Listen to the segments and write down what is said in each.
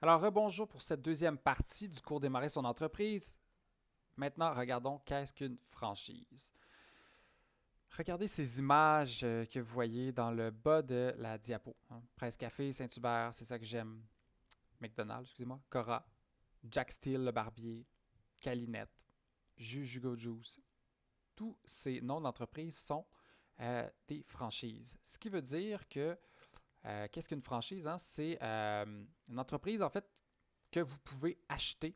Alors, rebonjour pour cette deuxième partie du cours Démarrer son entreprise. Maintenant, regardons qu'est-ce qu'une franchise. Regardez ces images que vous voyez dans le bas de la diapo. Presse Café, Saint-Hubert, c'est ça que j'aime. McDonald's, excusez-moi. Cora, Jack Steele, le barbier, Calinette, Jugo Juice. Tous ces noms d'entreprises sont des franchises. Ce qui veut dire que qu'est-ce qu'une franchise? C'est une entreprise, en fait, que vous pouvez acheter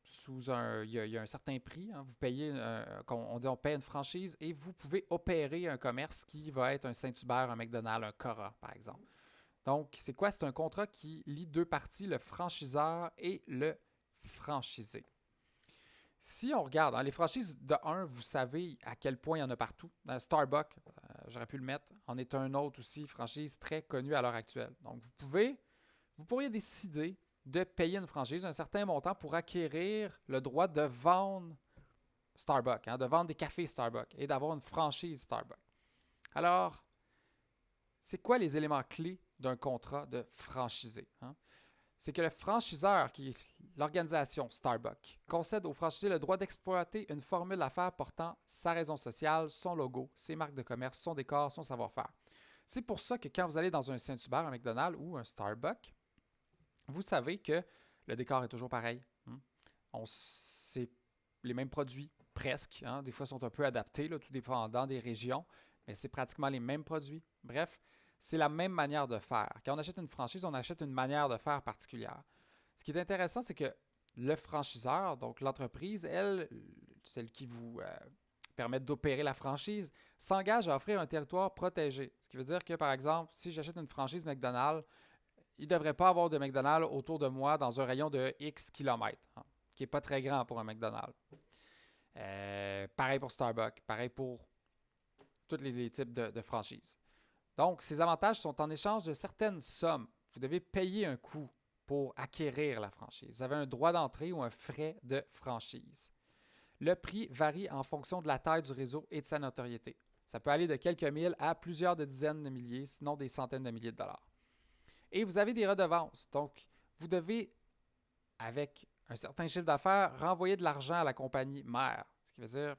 sous il y a un certain prix. Vous payez, on dit on paye une franchise et vous pouvez opérer un commerce qui va être un Saint-Hubert, un McDonald's, un Cora, par exemple. Donc, c'est quoi? C'est un contrat qui lie deux parties, le franchiseur et le franchisé. Si on regarde, les franchises de un, vous savez à quel point il y en a partout. Starbucks, j'aurais pu le mettre, en est un autre aussi, franchise très connue à l'heure actuelle. Donc, vous pourriez décider de payer une franchise un certain montant pour acquérir le droit de vendre Starbucks, de vendre des cafés Starbucks et d'avoir une franchise Starbucks. Alors, c'est quoi les éléments clés d'un contrat de franchisé? C'est que le franchiseur, qui est l'organisation Starbucks, concède au franchisé le droit d'exploiter une formule d'affaires portant sa raison sociale, son logo, ses marques de commerce, son décor, son savoir-faire. C'est pour ça que quand vous allez dans un Saint-Hubert, un McDonald's ou un Starbucks, vous savez que le décor est toujours pareil. C'est les mêmes produits, presque. Des fois, ils sont un peu adaptés, là, tout dépendant des régions, mais c'est pratiquement les mêmes produits. Bref, c'est la même manière de faire. Quand on achète une franchise, on achète une manière de faire particulière. Ce qui est intéressant, c'est que le franchiseur, donc l'entreprise, elle, celle qui vous permet d'opérer la franchise, s'engage à offrir un territoire protégé. Ce qui veut dire que, par exemple, si j'achète une franchise McDonald's, il ne devrait pas avoir de McDonald's autour de moi dans un rayon de X kilomètres, qui n'est pas très grand pour un McDonald's. Pareil pour Starbucks, pareil pour tous les types de franchises. Donc, ces avantages sont en échange de certaines sommes. Vous devez payer un coût pour acquérir la franchise. Vous avez un droit d'entrée ou un frais de franchise. Le prix varie en fonction de la taille du réseau et de sa notoriété. Ça peut aller de quelques mille à plusieurs de dizaines de milliers, sinon des centaines de milliers de dollars. Et vous avez des redevances. Donc, vous devez, avec un certain chiffre d'affaires, renvoyer de l'argent à la compagnie mère. Ce qui veut dire,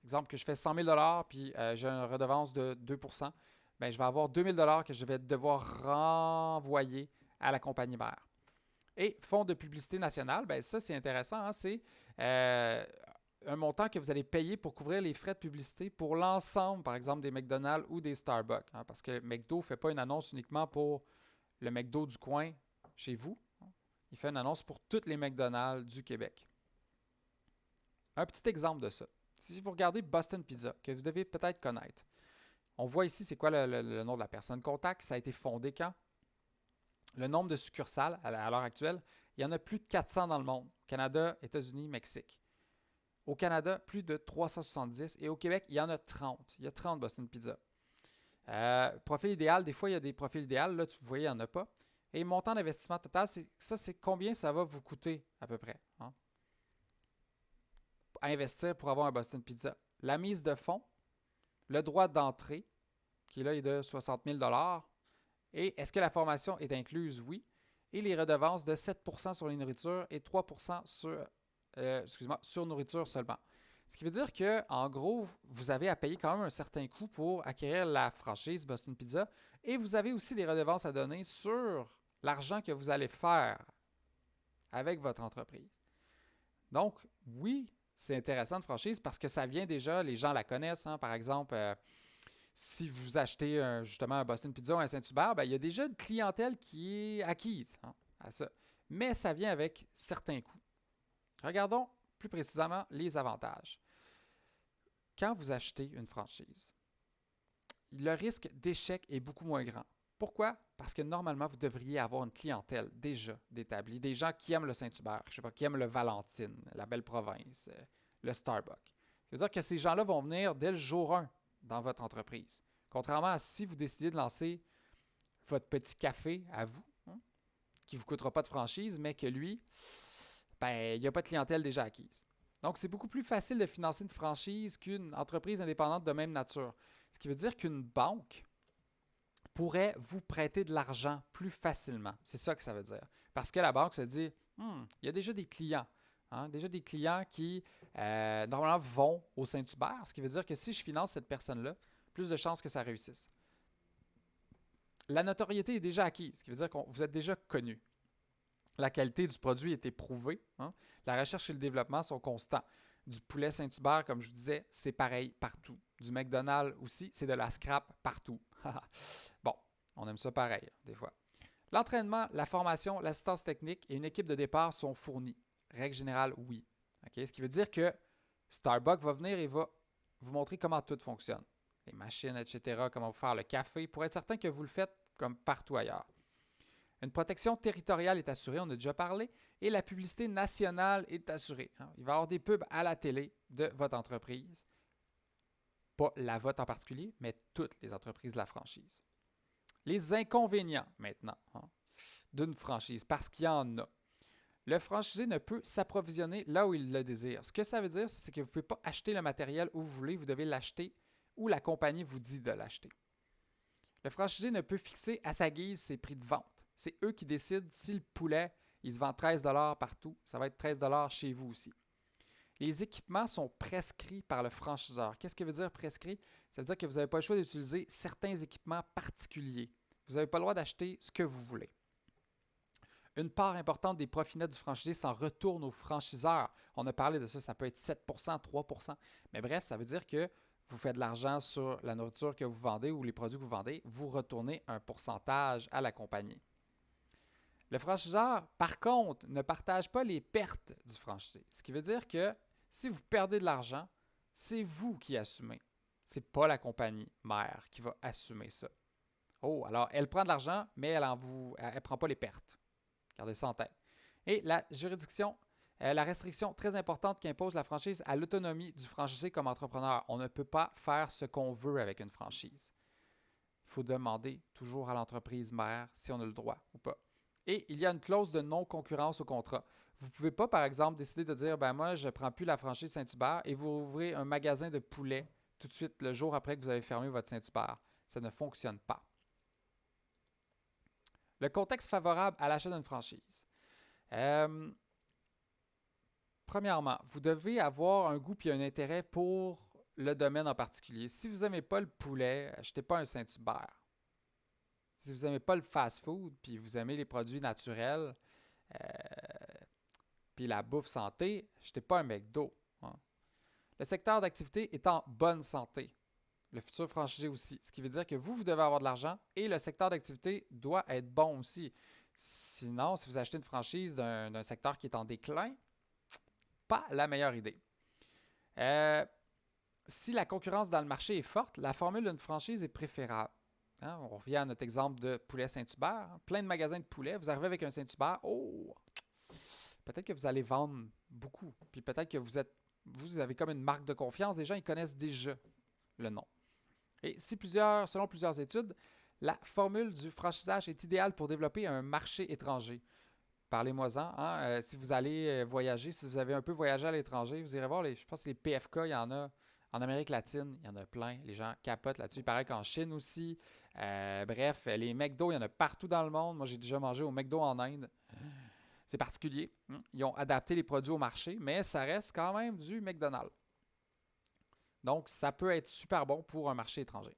exemple, que je fais 100 000 puis j'ai une redevance de 2 bien, je vais avoir 2 000 que je vais devoir renvoyer à la compagnie mère. Et fonds de publicité nationale, bien, ça, c'est intéressant. C'est un montant que vous allez payer pour couvrir les frais de publicité pour l'ensemble, par exemple, des McDonald's ou des Starbucks. Parce que McDo ne fait pas une annonce uniquement pour le McDo du coin chez vous. Il fait une annonce pour toutes les McDonald's du Québec. Un petit exemple de ça. Si vous regardez Boston Pizza, que vous devez peut-être connaître, on voit ici c'est quoi le nom de la personne contact. Ça a été fondé quand? Le nombre de succursales à l'heure actuelle, il y en a plus de 400 dans le monde. Canada, États-Unis, Mexique. Au Canada, plus de 370. Et au Québec, il y en a 30. Il y a 30 Boston Pizza. Profil idéal, des fois, il y a des profils idéaux. Là, vous voyez, il n'y en a pas. Et montant d'investissement total, c'est combien ça va vous coûter à peu près à investir pour avoir un Boston Pizza. La mise de fonds, le droit d'entrée, qui là est de 60 000 et est-ce que la formation est incluse? Oui. Et les redevances de 7 sur les nourritures et 3 sur nourriture seulement. Ce qui veut dire que, en gros, vous avez à payer quand même un certain coût pour acquérir la franchise Boston Pizza et vous avez aussi des redevances à donner sur l'argent que vous allez faire avec votre entreprise. Donc, oui, c'est intéressant de franchise parce que ça vient déjà, les gens la connaissent. Par exemple, si vous achetez justement un Boston Pizza ou un Saint-Hubert, il y a déjà une clientèle qui est acquise à ça. Mais ça vient avec certains coûts. Regardons plus précisément les avantages. Quand vous achetez une franchise, le risque d'échec est beaucoup moins grand. Pourquoi? Parce que normalement, vous devriez avoir une clientèle déjà d'établie, des gens qui aiment le Saint-Hubert, je sais pas, qui aiment le Valentine, la Belle Province, le Starbucks. Ça veut dire que ces gens-là vont venir dès le jour 1 dans votre entreprise. Contrairement à si vous décidez de lancer votre petit café à vous, qui ne vous coûtera pas de franchise, mais que lui, il n'y a pas de clientèle déjà acquise. Donc, c'est beaucoup plus facile de financer une franchise qu'une entreprise indépendante de même nature. Ce qui veut dire qu'une banque pourrait vous prêter de l'argent plus facilement. C'est ça que ça veut dire. Parce que la banque se dit, il y a déjà des clients. Déjà des clients qui, normalement, vont au Saint-Hubert, ce qui veut dire que si je finance cette personne-là, plus de chances que ça réussisse. La notoriété est déjà acquise, ce qui veut dire que vous êtes déjà connu. La qualité du produit est éprouvée. La recherche et le développement sont constants. Du poulet Saint-Hubert, comme je vous disais, c'est pareil partout. Du McDonald's aussi, c'est de la scrap partout. Bon, on aime ça pareil, des fois. L'entraînement, la formation, l'assistance technique et une équipe de départ sont fournis. Règle générale, oui. Okay? Ce qui veut dire que Starbucks va venir et va vous montrer comment tout fonctionne. Les machines, etc., comment vous faire le café, pour être certain que vous le faites comme partout ailleurs. Une protection territoriale est assurée, on a déjà parlé, et la publicité nationale est assurée. Il va y avoir des pubs à la télé de votre entreprise. Pas la vôtre en particulier, mais toutes les entreprises de la franchise. Les inconvénients, maintenant, d'une franchise, parce qu'il y en a. Le franchisé ne peut s'approvisionner là où il le désire. Ce que ça veut dire, c'est que vous ne pouvez pas acheter le matériel où vous voulez, vous devez l'acheter où la compagnie vous dit de l'acheter. Le franchisé ne peut fixer à sa guise ses prix de vente. C'est eux qui décident si le poulet, il se vend 13 $ partout, ça va être 13 $ chez vous aussi. Les équipements sont prescrits par le franchiseur. Qu'est-ce que veut dire prescrit? Ça veut dire que vous n'avez pas le choix d'utiliser certains équipements particuliers. Vous n'avez pas le droit d'acheter ce que vous voulez. Une part importante des profits nets du franchisé s'en retourne aux franchiseurs. On a parlé de ça, ça peut être 7 %, 3 %. Mais bref, ça veut dire que vous faites de l'argent sur la nourriture que vous vendez ou les produits que vous vendez, vous retournez un pourcentage à la compagnie. Le franchiseur, par contre, ne partage pas les pertes du franchisé. Ce qui veut dire que si vous perdez de l'argent, c'est vous qui assumez. Ce n'est pas la compagnie mère qui va assumer ça. Oh, alors elle prend de l'argent, mais elle ne prend pas les pertes. Gardez ça en tête. Et la juridiction, la restriction très importante qui impose la franchise à l'autonomie du franchisé comme entrepreneur. On ne peut pas faire ce qu'on veut avec une franchise. Il faut demander toujours à l'entreprise mère si on a le droit ou pas. Et il y a une clause de non-concurrence au contrat. Vous ne pouvez pas, par exemple, décider de dire moi, je ne prends plus la franchise Saint-Hubert et vous ouvrez un magasin de poulet tout de suite le jour après que vous avez fermé votre Saint-Hubert. Ça ne fonctionne pas. Le contexte favorable à l'achat d'une franchise. Premièrement, vous devez avoir un goût et un intérêt pour le domaine en particulier. Si vous n'aimez pas le poulet, achetez pas un Saint-Hubert. Si vous n'aimez pas le fast-food, puis vous aimez les produits naturels, puis la bouffe santé, achetez pas un McDo. Le secteur d'activité est en bonne santé. Le futur franchisé aussi. Ce qui veut dire que vous devez avoir de l'argent et le secteur d'activité doit être bon aussi. Sinon, si vous achetez une franchise d'un secteur qui est en déclin, pas la meilleure idée. Si la concurrence dans le marché est forte, la formule d'une franchise est préférable. On revient à notre exemple de poulet Saint-Hubert. Plein de magasins de poulet. Vous arrivez avec un Saint-Hubert. Peut-être que vous allez vendre beaucoup. Puis peut-être que vous avez comme une marque de confiance. Les gens, ils connaissent déjà le nom. Et selon plusieurs études, la formule du franchisage est idéale pour développer un marché étranger. Parlez-moi-en. Si vous allez voyager, si vous avez un peu voyagé à l'étranger, vous irez voir, je pense que les PFK, il y en a en Amérique latine, il y en a plein. Les gens capotent là-dessus. Il paraît qu'en Chine aussi. Bref, les McDo, il y en a partout dans le monde. Moi, j'ai déjà mangé au McDo en Inde. C'est particulier. Ils ont adapté les produits au marché, mais ça reste quand même du McDonald's. Donc, ça peut être super bon pour un marché étranger.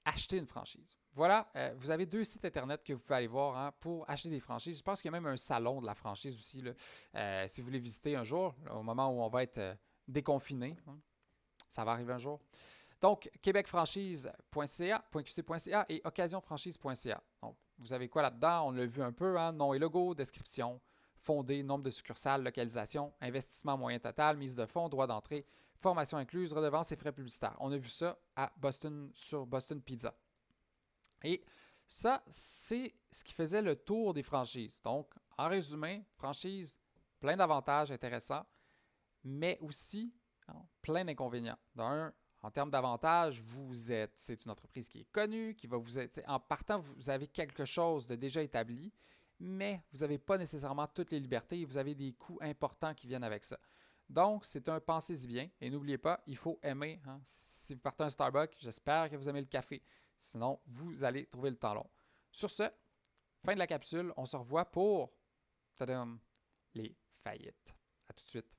Acheter une franchise. Voilà, vous avez 2 sites Internet que vous pouvez aller voir pour acheter des franchises. Je pense qu'il y a même un salon de la franchise aussi, là, si vous voulez visiter un jour, au moment où on va être déconfiné. Ça va arriver un jour. Donc, québecfranchise.ca, .qc.ca et occasionfranchise.ca. Donc, vous avez quoi là-dedans? On l'a vu un peu, nom et logo, description, fondé, nombre de succursales, localisation, investissement moyen total, mise de fonds, droit d'entrée, formation incluse, redevances et frais publicitaires. On a vu ça à Boston sur Boston Pizza. Et ça, c'est ce qui faisait le tour des franchises. Donc, en résumé, franchise, plein d'avantages intéressants, mais aussi plein d'inconvénients. D'un, en termes d'avantages, c'est une entreprise qui est connue, qui va vous être, en partant, vous avez quelque chose de déjà établi, mais vous n'avez pas nécessairement toutes les libertés et vous avez des coûts importants qui viennent avec ça. Donc, c'est un pensez-y bien. Et n'oubliez pas, il faut aimer. Si vous partez à un Starbucks, j'espère que vous aimez le café. Sinon, vous allez trouver le temps long. Sur ce, fin de la capsule. On se revoit pour tadam, les faillites. À tout de suite.